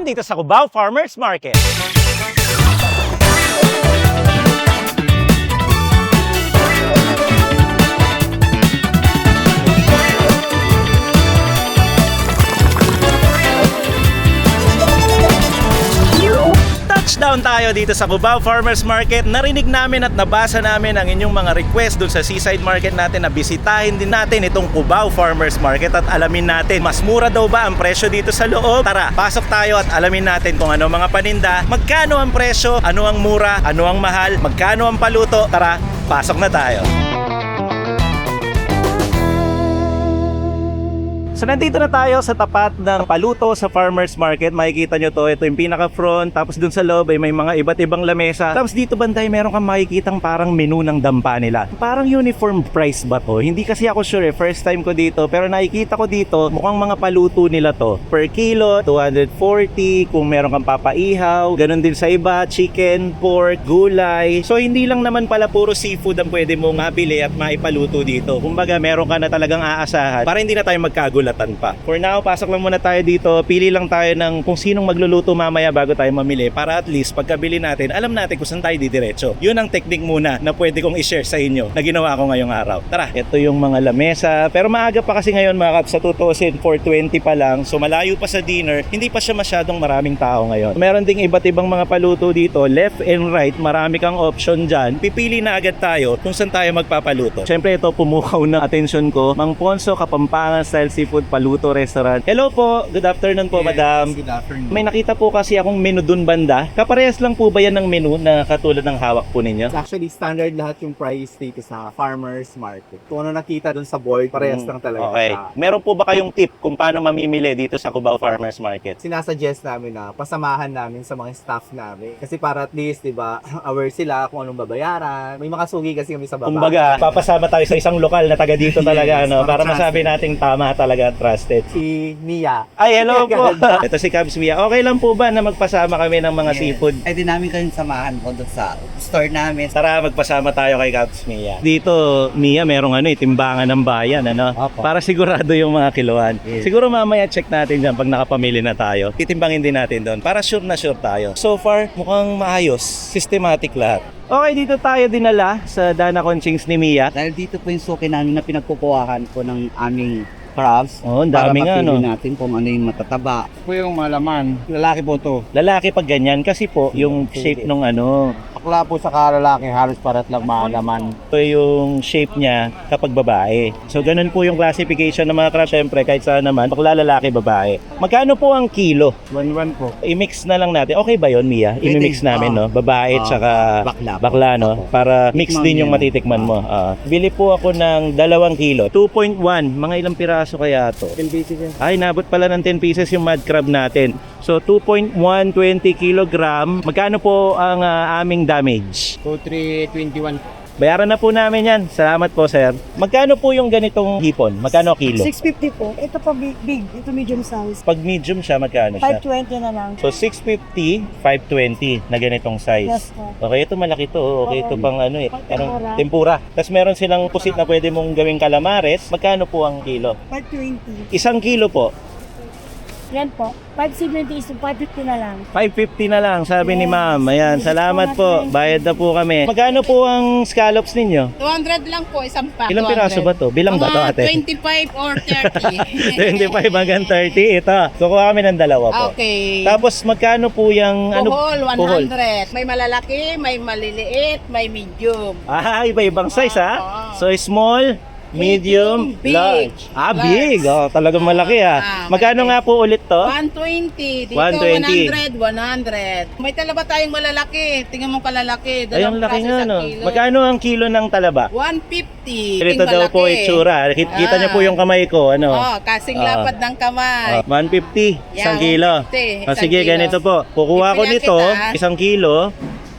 Welcome dito sa Cubao Farmers Market. Touchdown tayo dito sa Cubao Farmers Market. Narinig namin at nabasa namin ang inyong mga request dun sa Seaside Market natin na bisitahin din natin itong Cubao Farmers Market at alamin natin mas mura daw ba ang presyo dito sa loob. Tara, pasok tayo at alamin natin kung ano mga paninda, magkano ang presyo, ano ang mura, ano ang mahal, magkano ang paluto. Tara, pasok na tayo. So nandito na tayo sa tapat ng paluto sa Farmers Market. Makikita nyo to, ito yung pinaka front. Tapos dun sa loob ay may mga iba't ibang lamesa. Tapos dito banday meron kang makikitang parang menu ng dampa nila. Parang uniform price ba to? Hindi kasi ako sure first time ko dito. Pero nakikita ko dito, mukhang mga paluto nila to. Per kilo, 240. Kung meron kang papaihaw, ganun din sa iba, chicken, pork, gulay. So hindi lang naman pala puro seafood ang pwede mong mabili at maipaluto dito. Kumbaga meron ka na talagang aasahan para hindi na tayo magkagulat pa. For now, pasok lang muna tayo dito. Pili lang tayo ng kung sinong magluluto mamaya bago tayo mamili para at least pagkabili natin, alam natin kung saan tayo didiretso. Yun ang technique muna na pwede kong i-share sa inyo na ginawa ko ngayong araw. Tara, ito yung mga lamesa. Pero maaga pa kasi ngayon mga kaps, sa 4:20 pa lang. So malayo pa sa dinner. Hindi pa siya masyadong maraming tao ngayon. Meron ding iba't ibang mga paluto dito. Left and right, marami kang option dyan. Pipili na agad tayo kung saan tayo magpapaluto. Siyempre ito, pumukaw ng atensyon ko. Mang Ponso, Kapampangan Style Seafood Paluto Restaurant. Hello po, good afternoon po, madam. Good afternoon. May nakita po kasi akong menu dun banda. Kaparehas lang po ba yan ng menu na katulad ng hawak po ninyo? Actually, standard lahat yung price dito sa Farmers Market. Kung ano nakita dun sa board, parehas lang talaga. Okay. Meron po ba kayong tip kung paano mamimili dito sa Cubao Farmers Market? Sinasuggest namin na pasamahan namin sa mga staff namin. Kasi para at least, di ba, aware sila kung anong babayaran. May makasugi kasi kami sa baba. Kumbaga, papasama tayo sa isang lokal na taga dito talaga, Yes, ano, para trusted. masabi nating tama talaga, trusted. Si Mia. Ay, hello po. Ito si Cubs Mia. Okay lang po ba na magpasama kami ng mga seafood? Ay, di namin kayong samahan po doon sa store namin. Tara, magpasama tayo kay Cubs Mia. Dito, Mia, merong timbangan ng bayan, ano? Opo. Para sigurado yung mga kiluan. Yes. Siguro mamaya check natin dyan pag nakapamili na tayo. Titimbangin din natin doon para sure na sure tayo. So far, mukhang maayos. Systematic lahat. Okay, dito tayo dinala sa Dana Conchings ni Mia. Dahil dito po yung suki namin na pinagkukuhaan po ng aming crabs. Oh, ang dami nga, para no? mapili natin kung ano yung matataba. Po yung malaman. Lalaki po to. Lalaki pag ganyan kasi po yung shape nung Akla po sa kalalaki, halos parat lang malaman. ito yung shape niya kapag babae. So ganun po yung classification ng mga crab. Siyempre kahit saan naman, bakla lalaki, babae. Magkano po ang kilo? 1-1 po. I-mix na lang natin. Okay ba yon, Mia? Pwede. I-mix namin, no? Babae at saka bakla. bakla, no? Para mix Tikman din yung mo yan. matitikman mo. Bili po ako ng 2 kilo. 2.1. Mga ilang piraso kaya to? 10 pieces yan. Ay, nabot pala ng 10 pieces yung mud crab natin. So, 2.1, 20 kilogram. Magkano po ang aming damage? 2,321. Bayaran na po namin yan. Salamat po, sir. Magkano po yung ganitong hipon? Magkano kilo? 650 po. Ito pa big. Ito medium size. Pag medium siya, magkano siya? 520 na lang. So, 650, 520 na ganitong size. Yes po. Okay, ito malaki to. Okay, ito pang Tempura. tempura. Tapos meron silang pusit na pwede mong gawing calamares. Magkano po ang kilo? 520. 1 kilo po. Yan po. 570 is 550 na lang. 550 na lang, sabi ni Yes. ma'am. Ayan, salamat po. Bayad na po kami. Magkano po ang scallops ninyo? 200 lang po, isang pack. Ilang piraso ba to? Bilang ba to, ate? 25 or 30. 25 hanggang 30. Ito. Kukuha kami ng 2 po. Okay. Tapos magkano po yung Puhol, 100. puhol? May malalaki, may maliliit, may medium. Ah, iba-ibang size ha? Oo. So small, medium, Big, large. Ah, large. big. Oh, talagang malaki Magkano malaki. nga po ulit to? 120. Dito, 120. 100. May talaba tayong malalaki. Tingnan mo kalalaki. Ay, ang laki nga, no? Kilo. Magkano ang kilo ng talaba? 150. Ito daw po itsura. Kita niyo po yung kamay ko, ano? Oh, kasing Ah. lapad ng kamay. 150, Yeah, 1 kilo. 150, Ah, sige, isang kilo. ganito po. Kukuha ko Bibigyan nito, kita. 1 kilo.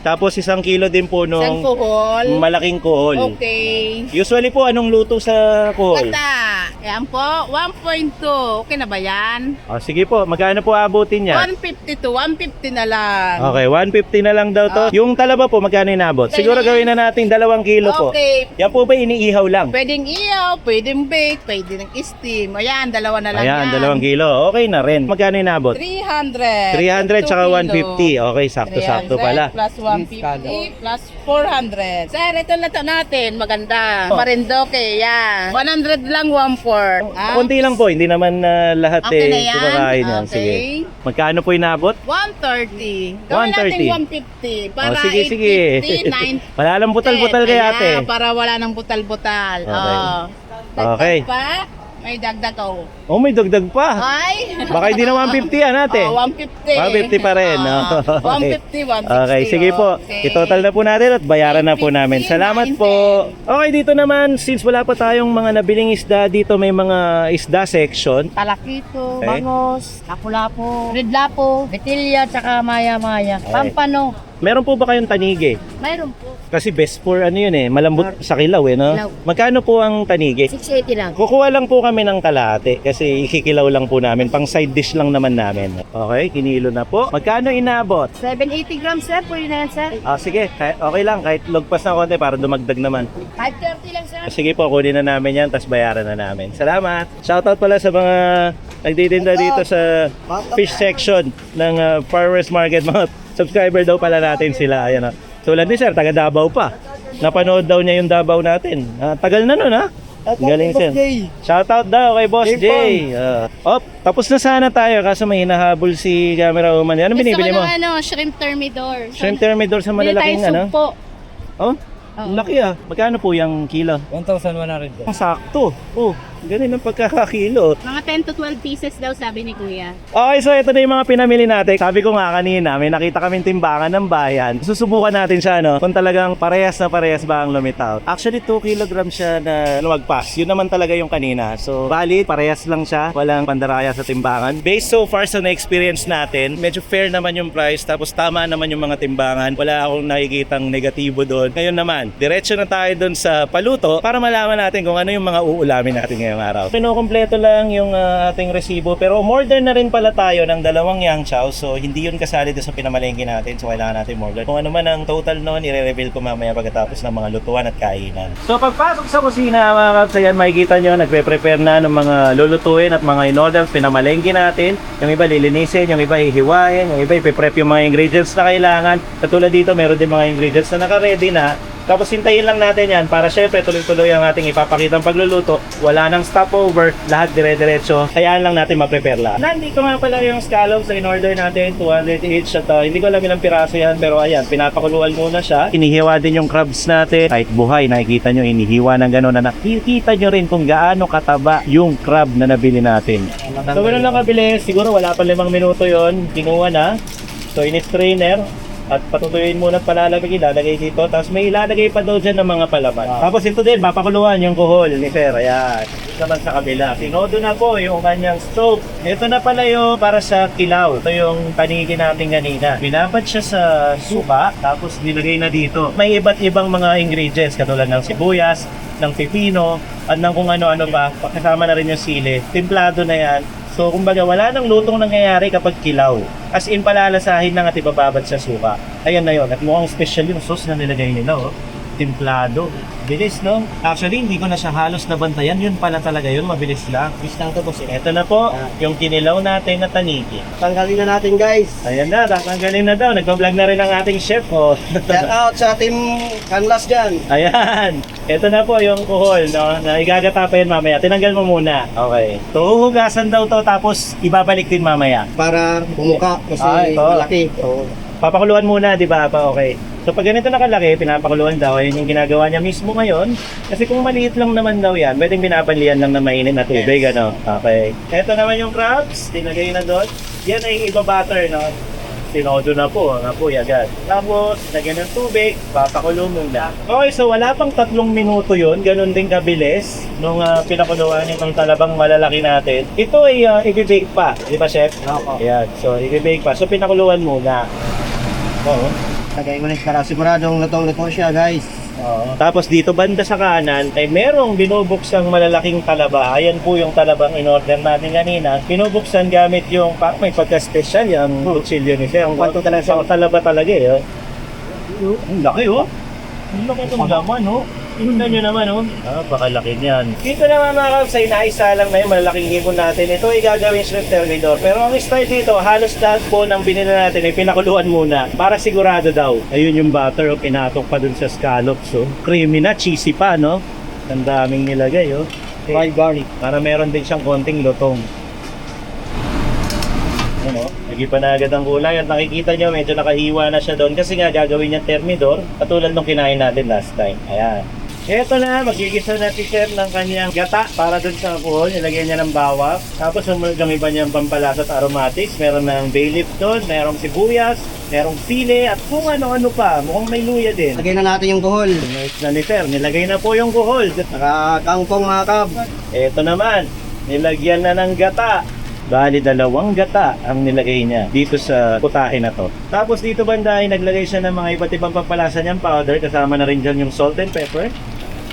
Tapos 1 kilo din po Isang nung kuhol. malaking kuhol. Okay. Usually po, anong luto sa kuhol? Bata. Yan po, 1.2. Okay na ba yan? Oh, sige po, magkano po abutin niya? 150 to 150 na lang. Okay, 150 na lang daw to. Yung talaba po, magkano inabot? Siguro gawin na natin 2 kilo po. Okay. Yan po ba iniihaw lang? Pwedeng iyaw, pwedeng bake, pwedeng steam. Ayan, 2 na lang Ayan, yan. 2 kilo. Okay na rin. Magkano inabot? 300. 300 tsaka 2 150. Okay, sakto-sakto 300 pala. Plus 150 plus 400. Sir, ito na natin. Maganda. Marindoke, yan. 100 lang, 1/4. Konti lang po, hindi naman lahat Okay na yan? kumakain yan. Okay. Sige. Magkano po inabot? 130. Gawin 130. natin 150. Para sige, sige. 850, 9. Wala lang butal-butal kay ate. Para wala nang butal-butal. Okay. Oh. Okay. Dagdag pa. May dagdag ako. Oh, may dagdag pa. Ay! Baka hindi na 150 yan ate. Oh, 150. 150 pa rin. Okay. 150, 160. Okay, sige po. Okay. I-total na po natin at bayaran na po namin. Salamat po. Okay, dito naman, since wala pa tayong mga nabiling isda, dito may mga isda section. Talakito, Okay. bangos, lapu-lapu, red lapu, betilya, tsaka maya-maya. Pampano. Meron po ba kayong tanige? Mayroon po. Kasi best for ano yun malambot sa kilaw no? Kilaw. Magkano po ang tanige? 680 lang. Kukuha lang po kami ng kalahati kasi ikikilaw lang po namin. Pang side dish lang naman namin. Okay, kinilo na po. Magkano inabot? 780 grams, sir. Pwede na yan, sir. Sige, okay lang. Kahit lugpas na konti para dumagdag naman. 530 lang, sir. Sige po, kunin na namin yan, tapos bayaran na namin. Salamat! Shoutout pala sa mga nagtitinda dito sa fish section ng Farmers Market. Mga subscriber daw pala natin sila. Ayan, tulad ni Sir, taga Davao pa. Napanood daw niya yung Davao natin. Tagal na nun ha? Galing Sir. Shoutout daw kay Boss Jay. Tapos na sana tayo kaso may hinahabol si camera woman. Ano binibili mo? Shrimp thermidor. Shrimp thermidor sa malalaking ano? po. Oh, ang laki Magkano po yung kilo? 1,100 po. Sakto. Oh, ganun ang pagkakakilo. Mga 10 to 12 pieces daw sabi ni Kuya. Okay, so ito na yung mga pinamili natin. Sabi ko nga kanina, may nakita kaming timbangan ng bayan. Susubukan natin siya, kung talagang parehas na parehas ba ang lumitaw. Actually, 2 kilograms siya na lumagpas. Yun naman talaga yung kanina. So, valid, parehas lang siya. Walang pandaraya sa timbangan. Based so far sa na-experience natin, medyo fair naman yung price. Tapos tama naman yung mga timbangan. Wala akong nakikitang negatibo doon. Ngayon naman, diretso na tayo doon sa paluto para malaman natin kung ano yung mga uulamin natin ngayong araw. Kinukumpleto lang yung ating resibo pero order na rin pala tayo ng 2 yang chow, so hindi yun kasali doon sa pinamalengke natin, so kailangan natin order. Kung ano man ang total noon, i-reveal ko mamaya pagkatapos ng mga lutuan at kainan. So pagpasok sa kusina mga kaps, ayan makikita nyo, nagpe-prepare na ng mga lulutuin at mga in-order pinamalengke natin. Yung iba lilinisin, yung iba hihiwain, yung iba ipe-prep yung mga ingredients na kailangan. Katulad dito, meron din mga ingredients na naka-ready na. Tapos hintayin lang natin yan para syempre tuloy-tuloy ang ating ipapakitang pagluluto. Wala nang stopover, lahat dire-diretso. Hayaan lang natin ma-prepare lahat. Nandito nga pala yung scallops na in-order natin, 200 each. At hindi ko alam ilang piraso yan, pero ayan, pinapakuluan muna siya. Inihiwa din yung crabs natin. Kahit buhay, nakikita nyo, inihiwa ng gano'n na nakikita nyo rin kung gaano kataba yung crab na nabili natin. So gano'n lang kabilis, siguro wala pa 5 minuto yon, kinuha na. So in-strainer. At patutuyuin muna at palalagay, ilalagay dito. Tapos may ilalagay pa daw dyan ng mga palaman. Tapos ito din, papakuluan yung kuhol ni Sir. Ayan. Ito naman sa kabila. Tinodo na po yung kanyang stove. Ito na pala yung para sa kilaw. Ito yung paniki natin kanina. Binabad siya sa suka, tapos nilagay na dito. May iba't ibang mga ingredients, katulad ng sibuyas, ng pipino, at ng kung ano-ano pa. Pakasama na rin yung sili. Timplado na yan. So, kumbaga, wala nang lutong nangyayari kapag kilaw. As in, palalasahin lang at ibababad sa suka. Ayan na yun. At mukhang special yung sauce na nilagay nila, Timplado. Bilis, no? Actually, hindi ko na siya halos nabantayan. Yun pala talaga yun. Mabilis lang. Bilis lang ito po. Ito na po, yung kinilaw natin na taniki. Tanggalin na natin guys. Ayan na, tatanggalin na daw. Nagpa-vlog na rin ang ating chef, Shout out sa team Canlas dyan. Ayan. Ito na po yung kuhol, na igagata pa yun mamaya. Tinanggal mo muna. Okay. So, huhugasan daw to, tapos ibabalik din mamaya. Para bumuka kasi ito. malaki. Papakuluan muna, di ba? Okay. So pag ganito nakalaki, pinapakuluan daw. Ayun yung ginagawa niya mismo ngayon. Kasi kung maliit lang naman daw yan, pwedeng pinapanlian lang na mainit na tubig, Okay. Ito naman yung crabs, tinagay na doon. Yan ay iba-butter, Tinodo na po, agad. Tapos, lagyan ng tubig, papakulo muna. Okay, so wala pang 3 minuto yun. Ganun din kabilis nung pinakuluan itong talabang malalaki natin. Ito ay i-bake pa, di ba, Chef? Opo. Ayan, so i-bake pa. So pinakuluan muna. Oo. Tagay ko na para siguradong lutong-luto siya, guys. Tapos dito banda sa kanan ay merong binubuksang malalaking talaba. Ayan po yung talabang in-order natin kanina. Binubuksan gamit yung may pagka-special yung kutsilyo ni Sir. Ang Kwanto talaga siya. talaba talaga eh. Ang laki oh. Ang laki itong laman oh. Tingnan nyo naman oh. Pakalaki niyan. Dito naman mga kapsay, naisa lang na yung malalaking hipon natin. Ito ay gagawin shrimp thermidor. Pero ang style dito, halos lahat po ng binili natin ay pinakuluan muna. Para sigurado daw. Ayun yung butter, pinatok pa dun sa scallops. Oh. Creamy na, cheesy pa, no? Ang daming nilagay, oh. Fried garlic. Para meron din siyang konting lutong. Ano, nagipa na agad ang kulay at nakikita nyo medyo nakahiwa na siya doon kasi nga gagawin niya thermidor katulad nung kinain natin last time. Ayan. Eto na, magigisa na si Chef ng kanyang gata para dun sa alcohol. Nilagyan niya ng bawang. Tapos sumunod yung iba niyang pampalasa at aromatics. Meron ng bay leaf doon, merong sibuyas, merong sili at kung ano-ano pa. Mukhang may luya din. Lagay na natin yung buhol. Nice na ni Sir, nilagay na po yung guhol. Nakakangkong mga kab. Eto naman, nilagyan na ng gata. Bali, 2 gata ang nilagay niya dito sa putahe na to. Tapos dito banda ay naglagay siya ng mga iba't ibang pampalasa niyang powder. Kasama na rin dyan yung salt and pepper.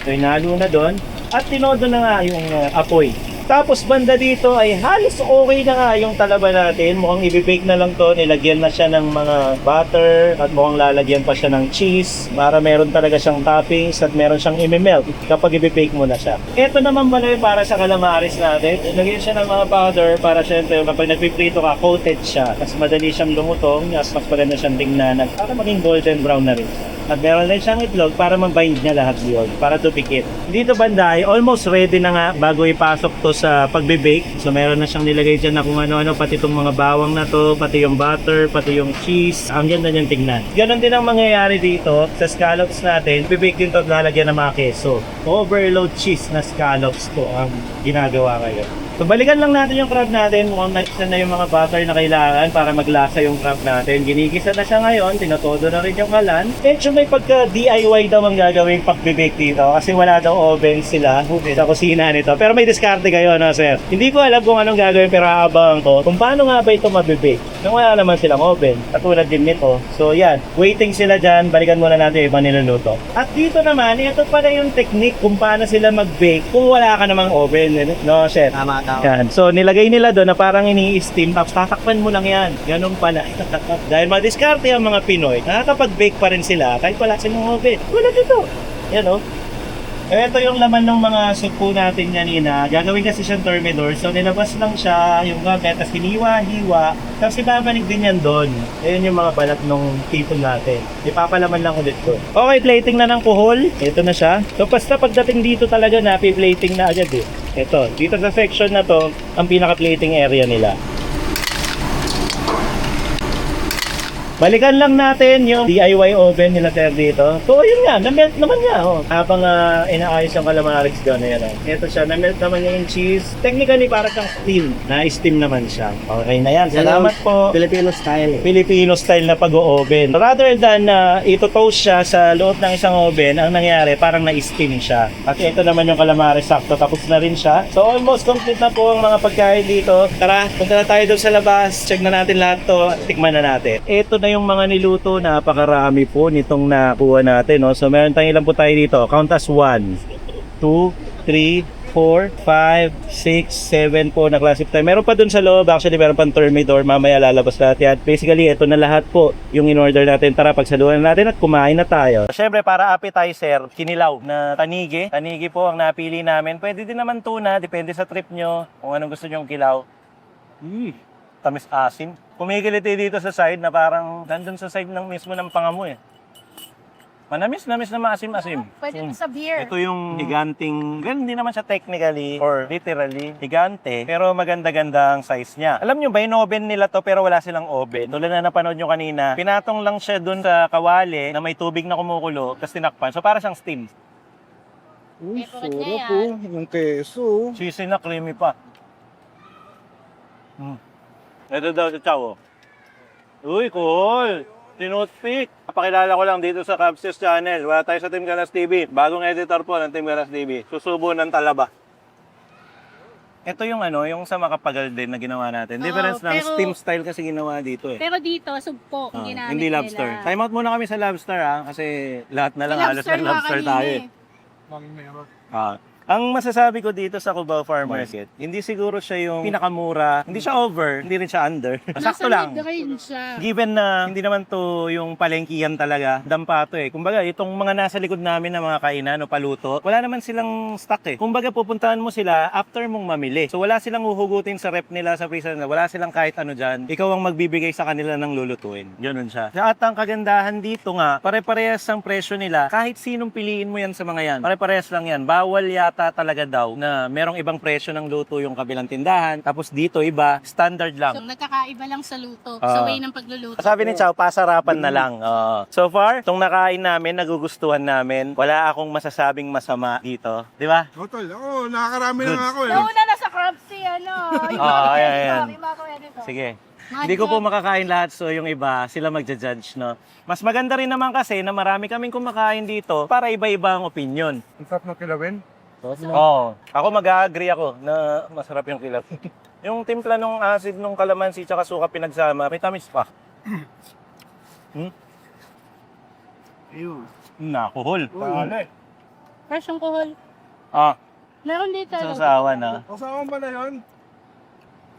So inalo na doon. At tinodo na nga yung apoy. Tapos banda dito ay halos okay na nga yung talaba natin. Mukhang i-bake na lang to. Nilagyan na siya ng mga butter at mukhang lalagyan pa siya ng cheese para meron talaga siyang toppings at meron siyang imimelt kapag i-bake mo na siya. Ito naman pala yung para sa calamares natin. Nilagyan siya ng mga powder para syempre kapag nagpiprito ka, coated siya. Mas madali siyang lumutong, mas maganda siyang tingnan at para maging golden brown na rin siya. At meron din siyang itlog para mag-bind niya lahat yun, para tupikit. Dito banda ay almost ready na nga bago ipasok to sa pagbe-bake. So meron na siyang nilagay dyan na kung ano-ano, pati itong mga bawang na to, pati yung butter, pati yung cheese. Ang ganda niyang tingnan. Ganon din ang mangyayari dito sa scallops natin. Bibake din to at lalagyan ng mga keso. Overload cheese na scallops po ang ginagawa ngayon. So balikan lang natin yung crab natin. Mukhang nagsa na yung mga butter na kailangan para maglasa yung crab natin. Ginigisa na siya ngayon. Tinotodo na rin yung kalan. Medyo may pagka DIY daw ang gagawing pag-bake dito. Kasi wala daw oven sila sa kusina nito. Pero may diskarte kayo, no sir? Hindi ko alam kung anong gagawin pero habang ko kung paano nga ba ito mabibake. Nung wala naman silang oven. Katulad din nito. So yan. Waiting sila dyan. Balikan muna natin yung ibang niluluto. At dito naman, ito pala yung technique kung paano sila mag-bake kung wala ka namang oven. No, chef? Tama. Yan. So nilagay nila doon na parang ini-steam tapos tatakpan mo lang yan. Ganun pala. Dahil madiskarte ang mga Pinoy, nakakapag-bake pa rin sila kahit wala silang oven. Wala dito. Yan o. Ito yung laman ng mga supo natin kanina. Gagawin kasi siyang thermidor. So nilabas lang siya yung gamit. Tapos hiniwa-hiwa. Tapos ibabalik din yan doon. Ayan yung mga balat ng tipon natin. Ipapalaman lang ulit ko. Okay, plating na ng kuhol. Ito na siya. So basta pagdating dito talaga na, plating na agad eh. Ito, dito sa section na to, ang pinaka-plating area nila. Balikan lang natin yung DIY oven nila sir dito. So ayun nga, na-melt naman niya. Oh. Habang inaayos yung calamares doon. Ayan, oh. Ito siya, na-melt naman niya yung cheese. Technically para siyang steam. Na-steam naman siya. Okay na yan. Salamat po. Filipino style. Filipino style na pag-o-oven. Rather than ito-toast siya sa loob ng isang oven, ang nangyari parang na-steam siya. At ito naman yung calamares sakto. Tapos na rin siya. So almost complete na po ang mga pagkain dito. Tara, punta na tayo doon sa labas. Check na natin lahat to. Tikman na natin. Ito na yung mga niluto, napakarami po nitong nakuha natin, no? So meron tayong ilan po tayo dito. Count as 1, 2, 3, 4, 5, 6, 7 po na classic tayo. Meron pa dun sa loob, actually meron pang thermidor, mamaya lalabas lahat yan. Basically, ito na lahat po yung in-order natin. Tara, pagsaluhan natin at kumain na tayo. Siyempre, para appetizer, kinilaw na tanigi. Tanigi po ang napili namin. Pwede din naman tuna, depende sa trip nyo kung anong gusto nyo kilaw. Tamis asim. Kumikiliti dito sa side na parang nandun sa side ng mismo ng panga mo eh. Manamis na maasim-asim. Pwede sa beer. Ito yung higanting, hindi naman siya technically or literally higante, pero maganda-ganda ang size niya. Alam nyo ba, yung oven nila to pero wala silang oven. Tulad na napanood nyo kanina, pinatong lang siya dun sa kawali na may tubig na kumukulo, tapos tinakpan. So para siyang steam. Uy, sarap po. Yung keso. Cheesy na, creamy pa. Ito daw si Chow. Uy, cool! Tinutpick. Pakilala ko lang dito sa Cubses Channel. Wala tayo sa Team Galas TV. Bagong editor po ng Team Galas TV. Susubo ng talaba. Ito yung yung sa makapagal din na ginawa natin. Oo, Difference lang, pero- steam style kasi ginawa dito eh. Pero dito, sugpo, Ah, ginamit hindi lobster. nila. Time out muna kami sa lobster kasi lahat na lang May halos ng nga lobster kanina tayo eh. Ang masasabi ko dito sa Cubao Farm Market, hindi siguro siya yung pinakamura, hindi siya over, hindi rin siya under. Sakto lang. Nasa mid-range siya. Given na hindi naman to yung palengkihan talaga, dampa to eh. Kumbaga, itong mga nasa likod namin na mga kainan o paluto, wala naman silang stock eh. Kumbaga, pupuntahan mo sila after mong mamili. So, wala silang uhugutin sa rep nila, sa freezer nila. Wala silang kahit ano dyan. Ikaw ang magbibigay sa kanila ng lulutuin. Ganun siya. At ang kagandahan dito nga, pare-parehas ang presyo nila. Kahit sinong piliin mo yan sa mga yan. Pare-parehas lang yan. Bawal yata talaga daw na merong ibang presyo ng luto yung kabilang tindahan. Tapos dito, iba, standard lang. So, nagkakaiba lang sa luto, Ah. sa way ng pagluluto. Sabi ni Chow, pasarapan na lang. So far, itong nakain namin, nagugustuhan namin. Wala akong masasabing masama dito. Di ba? Tol, oo, nakakarami Good. lang ako eh. Nauna na sa crabs si ano. Ayan. Yung mga edito. Sige. Hindi ko po makakain lahat, so yung iba, sila magja-judge, no? Mas maganda rin naman kasi na marami kaming kumakain dito para iba-iba ang opinion. Ang sarap ng kilawin. Oo. Ako mag-agree ako na masarap yung kilap. Yung timpla nung acid nung kalamansi tsaka suka pinagsama, may tamis pa. Ayun. Nakuhol. Fresh yung kuhol. Ah, Meron dito. sasawa na. Kasama ba na yun?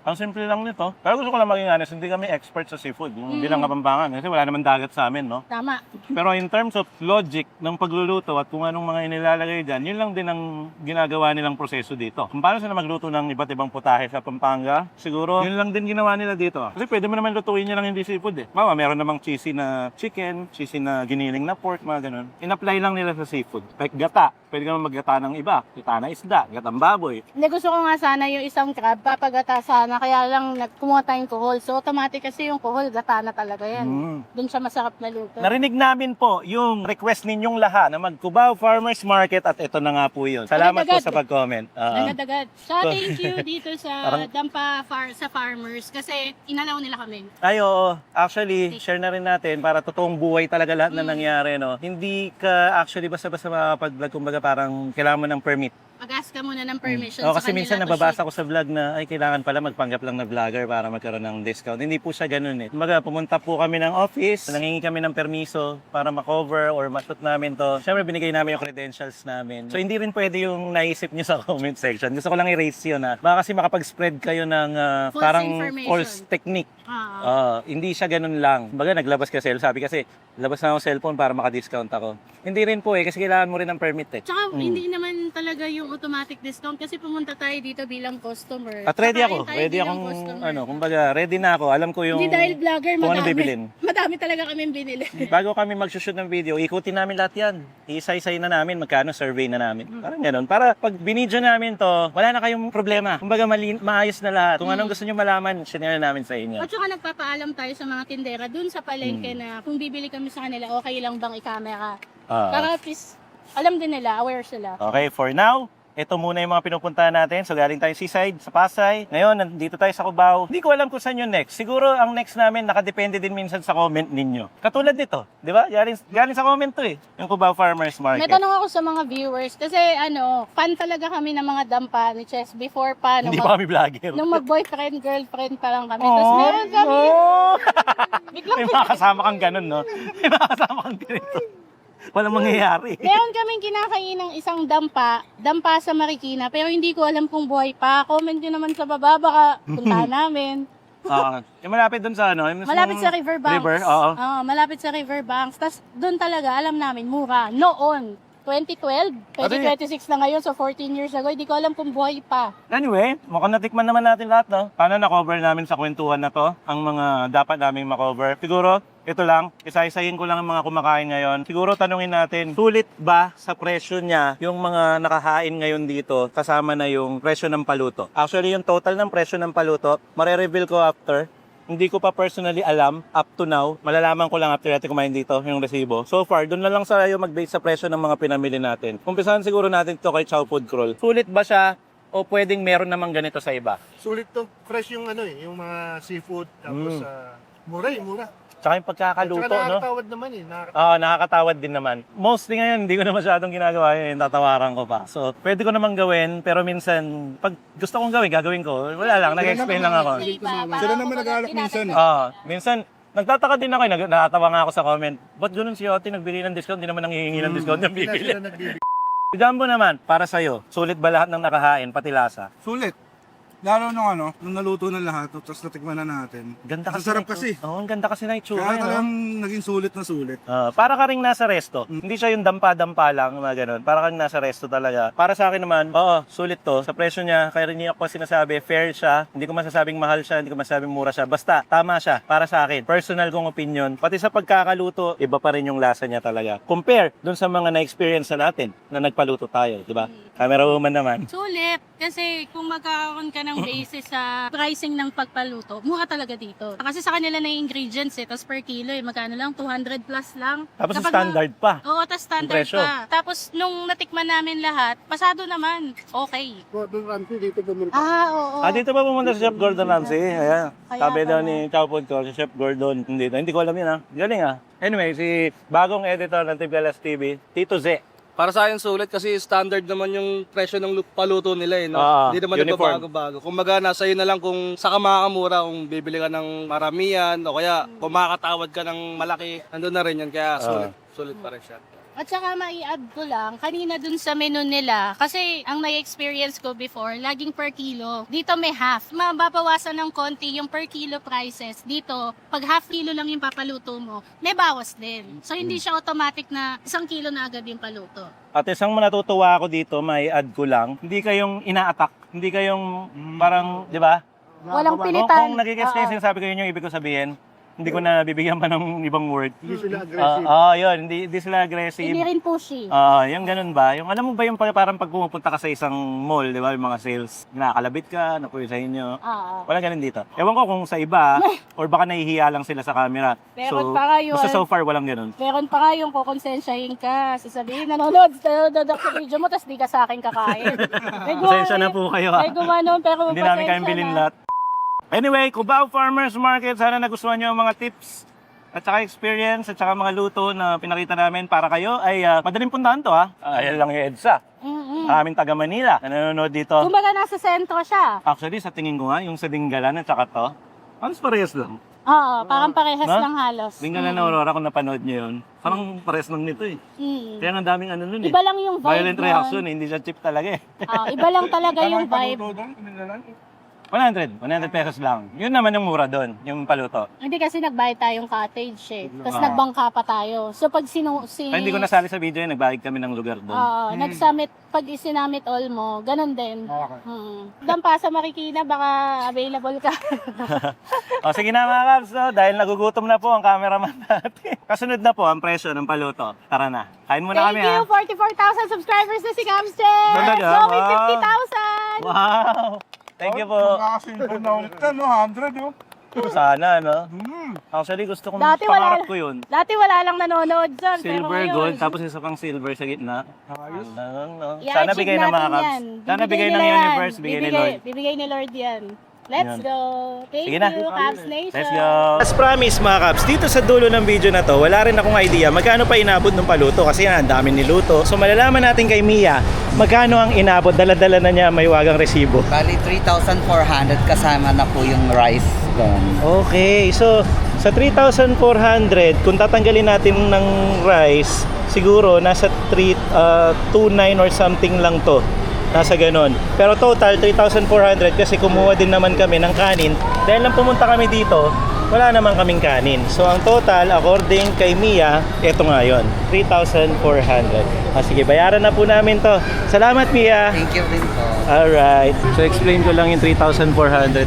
Ang simple lang nito. Pero gusto ko lang maging honest, hindi kami expert sa seafood. Hindi lang Kapampangan kasi wala naman dagat sa amin, no? Tama. Pero in terms of logic ng pagluluto at kung anong mga inilalagay dyan, yun lang din ang ginagawa nilang proseso dito. Kung paano sila magluto ng iba't ibang putahe sa Pampanga, siguro yun lang din ginawa nila dito. Kasi pwede mo naman lutuin nyo lang hindi seafood eh. Mama, meron namang cheesy na chicken, cheesy na giniling na pork, mga ganun. In-apply lang nila sa seafood. Like gata. Pwede ka maggata ng iba. Gata na isda, gatang baboy. Hindi, gusto ko nga sana yung isang crab, papagata sana, kaya lang kumuha tayong kuhol. So, automatic kasi yung kuhol, gata na talaga yan. Doon siya masarap na luto. Narinig namin po yung request ninyong lahat na mag-Cubao Farmers Market at ito na nga po yun. Salamat po Agad-agad. sa pag-comment. Agad-agad. So, thank you dito sa Parang- Dampa sa farmers kasi inalaw nila kami. Ay, oo. Actually, share na rin natin para totoong buhay talaga lahat na nangyari, no? Hindi ka actually basta-basta makapag-vlog, kumbaga parang kailangan mo ng permit. Mag-ask ka muna ng permission Oo, sa kasi kanila minsan to nababasa ko sa vlog na ay kailangan pala magpanggap lang na vlogger para magkaroon ng discount. Hindi po siya ganun eh. Kumbaga, pumunta po kami ng office, nangingi kami ng permiso para makover or ma-shoot namin to. Siyempre, binigay namin yung credentials namin. So, hindi rin pwede yung naisip nyo sa comment section. Gusto ko lang i-raise yun ha. Baka kasi makapag-spread kayo ng False parang information. false technique. Hindi siya ganun lang. Kumbaga, naglabas ka sabi kasi, labas na ako cellphone para maka-discount ako. Hindi rin po eh, kasi kailangan mo rin ng permit eh. Tsaka hindi naman talaga yung automatic discount kasi pumunta tayo dito bilang customer. At ready ako. Kakain tayo Ready bilang akong, customer. kumbaga, ready na ako. Alam ko yung Hindi dahil vlogger, kung ano madami. bibilin. Madami talaga kami binili. Bago kami mag-shoot ng video, ikutin namin lahat yan. Iisa-isay na namin, magkano survey na namin. Parang ganun. Para pag binidyo namin to, wala na kayong problema. Kumbaga, maayos na lahat. Kung anong gusto nyo malaman, share na namin sa inyo. At saka nagpapaalam tayo sa mga tindera dun sa palengke na kung bibili kami sa kanila, okay lang bang i-camera. Para at least, alam din nila, aware sila. Okay, for now, ito muna yung mga pinupuntahan natin. So, galing tayo seaside, sa Pasay. Ngayon, nandito tayo sa Cubao. Hindi ko alam kung saan yung next. Siguro, ang next namin, nakadepende din minsan sa comment ninyo. Katulad nito, di ba? Galing sa comment to eh. Yung Cubao Farmers Market. May tanong ako sa mga viewers kasi fan talaga kami ng mga dampa ni Chess before pa. Hindi pa kami vlogger. Nung mag-boyfriend, girlfriend pa lang kami. Tapos meron kami, biglang May mga kasama kang ganun, no? May mga kasama kang ganito. Walang mangyayari. meron kaming kinakain ng isang dampa sa Marikina, pero hindi ko alam kung buhay pa. Comment nyo naman sa baba, baka puntahan namin. Yung malapit dun sa ano? Yung Malapit sa Riverbanks. River, oo. Malapit sa Riverbanks. Tapos doon talaga, alam namin, mura. Noon, 2012, 2026 na ngayon, so 14 years ago, hindi ko alam kung buhay pa. Anyway, mukhang natikman naman natin lahat, no? Paano na-cover namin sa kwentuhan na to, ang mga dapat naming makover. Siguro, ito lang, isa-isahin ko lang ang mga kumakain ngayon. Siguro tanungin natin, sulit ba sa presyo niya yung mga nakahain ngayon dito kasama na yung presyo ng paluto? Actually, yung total ng presyo ng paluto, mare-reveal ko after. Hindi ko pa personally alam up to now. Malalaman ko lang after natin kumain dito yung resibo. So far, doon na lang sa tayo mag-base sa presyo ng mga pinamili natin. Umpisahan siguro natin ito kay Chow Food Crawl. Sulit ba siya o pwedeng meron namang ganito sa iba? Sulit to. Fresh yung yung mga seafood. Tapos Mura eh, mura. Tsaka yung pagkakaluto, Tsaka no? nakakatawad naman eh. Oo, nakakatawad din naman. Mostly ngayon, hindi ko na masyadong ginagawa yun. Tatawaran ko pa. So, pwede ko naman gawin, pero minsan, pag gusto kong gawin, gagawin ko. Wala lang, nag-explain lang ako. Sila naman nag-aalok minsan eh. Oo, minsan, nagtataka din ako, natatawa nga ako sa comment. Ba't ganun si Ate nagbigay ng discount? Hindi naman nangihingi ng discount yung bibili. Sila nagbibigay. Si Jumbo naman, para sa'yo, sulit ba lahat ng nakahain, pati lasa? Sulit. Lalo nung naluto ng lahat, tapos natikman na natin. Ganda kasi. Masarap kasi. Oo, ang ganda kasi na itsura. Kaya no? talagang naging sulit na sulit. Para ka rin nasa resto. Hindi siya yung dampa-dampa lang, mga ganun. Para kang nasa resto talaga. Para sa akin naman, oo, sulit to. Sa presyo niya, kaya rin niya ako sinasabi, fair siya. Hindi ko masasabing mahal siya, hindi ko masasabing mura siya. Basta, tama siya. Para sa akin, personal kong opinion. Pati sa pagkakaluto, iba pa rin yung lasa niya talaga. Compare dun sa mga na-experience na natin na nagpaluto tayo, di ba? Camera woman naman. Sulit. Kasi kung magkakaroon ka ng basis sa pricing ng pagpaluto, mura talaga dito. Kasi sa kanila na yung ingredients tapos per kilo magkano lang, 200 plus lang. Tapos Kapag standard pa. Oo, tapos standard Yung presyo. pa. Tapos nung natikman namin lahat, pasado naman. Okay. Gordon Ramsay dito pumunta. Oo. Dito ba pumunta si Chef Gordon Ramsay? Ayan. Kaya Sabi daw pala. ni Chow Food ko, si Chef Gordon. Hindi ko alam yun ha. Galing ha. Anyway, si bagong editor ng Tibelas TV, Tito Z. Para sa akin sulit kasi standard naman yung presyo ng paluto nila eh. No? Ah, Hindi naman uniform. nagbabago-bago. Kung maga nasa iyo na lang kung saka makakamura, kung bibili ka ng maramihan o kaya kung makakatawad ka ng malaki, nandun na rin yan. Kaya sulit pa rin siya. At saka mai-add ko lang, kanina dun sa menu nila, kasi ang na-experience ko before, laging per kilo. Dito may half. Mababawasan ng konti yung per kilo prices. Dito, pag half kilo lang yung papaluto mo, may bawas din. So hindi siya automatic na 1 kilo na agad yung paluto. At isang natutuwa ako dito, may add ko lang, hindi kayong ina-attack. Hindi kayong parang, di ba? Walang Kung pilitan. nagigets kayo, sinasabi ko yun yung ibig ko sabihin, hindi ko na bibigyan pa ng ibang word. Hindi sila aggressive. Yun, hindi sila aggressive. Hindi rin pushy. Yung ganun ba? Yung alam mo ba yung parang pag pumupunta ka sa isang mall, di ba, yung mga sales, nakakalabit ka, napuwi sa inyo. Wala ganun dito. Ewan ko kung sa iba, or baka nahihiya lang sila sa camera. Meron pa nga yun. basta so far, walang ganun. Meron pa nga yung kukonsensyahin ka. Sasabihin, nanonood ako sa video mo, tapos di ka sa akin kakain. Pasensya na po kayo ha. May gumanon, pero Hindi namin kayang bilhin lahat. Anyway, Cubao Farmers Market, sana nagustuhan nyo ang mga tips at saka experience at saka mga luto na pinakita namin para kayo ay madaling puntahan to ha. Ayan lang yung EDSA. Maraming taga Manila na nanonood dito. Kumbaga nasa sentro siya. Actually, sa tingin ko nga, yung sa Dinggalan at saka to, halos parehas lang. Oo, parang parehas No? lang halos. Dinggalan na Aurora, kung napanood nyo yun, parang parehas lang nito eh. Kaya ang daming ano nun eh. Iba lang yung vibe Violent nun. reaction eh, hindi siya cheap talaga eh. Iba lang talaga yung vibe. 100 pesos lang. Yun naman yung mura doon, yung paluto. Hindi kasi nagbayad tayong cottage eh. Tapos Ah. nagbangka pa tayo. So pag Ay, hindi ko nasali sa video yun, nagbayad kami ng lugar doon. nag-summit, pag isinamit all mo, ganun din. Doon pa sa Marikina, baka available ka. O sige na mga Kabs, no? Dahil nagugutom na po ang cameraman natin. Kasunod na po ang presyo ng paluto. Tara na, kain muna kami Thank you, ha. 44,000 subscribers na si Kamche! Talaga? Let's go, may Wow! 50,000! Wow! Thank you po. Nakakasimple na ulit na, no? 100, no? Sana, no? Actually, gusto kong Dati pangarap wala- ko yun. Dati wala lang nanonood dyan. pero Silver, ngayon, gold, tapos isa pang silver sa gitna. Ayos. No? i-achieve Sana bigay ng mga natin Kabs. yan. Sana bigay ng nila yan. universe, bigay ni Lord. Bibigay ni Lord yan. Let's Yan. go. Thank Sige na. you, Kabs Nation. Let's go! As promised mga Kabs, dito sa dulo ng video na to, wala rin akong idea magkano pa inabot ng paluto kasi yan, ang dami niluto. So malalaman natin kay Mia, magkano ang inabot, dala-dala na niya may wagang resibo. Bali, 3,400 kasama na po yung rice doon. Okay, so sa 3,400, kung tatanggalin natin ng rice, siguro nasa 2,900 or something lang to. Nasa ganon. Pero total, 3,400 kasi kumuha din naman kami ng kanin. Dahil lang pumunta kami dito, wala naman kaming kanin. So ang total, according kay Mia, eto nga yun, 3,400. Sige, bayaran na po namin to. Salamat Mia! Thank you din po. Alright. So explain ko lang yung 3,400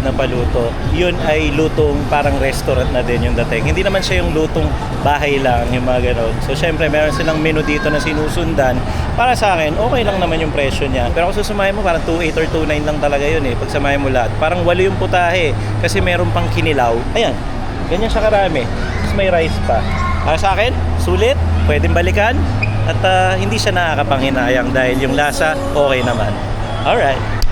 na paluto. Yun ay lutong parang restaurant na din yung dating. Hindi naman siya yung lutong bahay lang, yung mga ganon. So syempre meron silang menu dito na sinusundan. Para sa akin, okay lang naman yung presyo niya. Pero kung susumahin mo, parang 2,800 or 2,900 lang talaga yun eh. Pag samahin mo lahat. Parang 8 yung putahe. Kasi meron pang kinilaw. Ayan. Ganyan siya karami. Tapos may rice pa. Para sa akin, sulit. Pwedeng balikan. At hindi siya nakakapanghinayang dahil yung lasa, okay naman. Alright.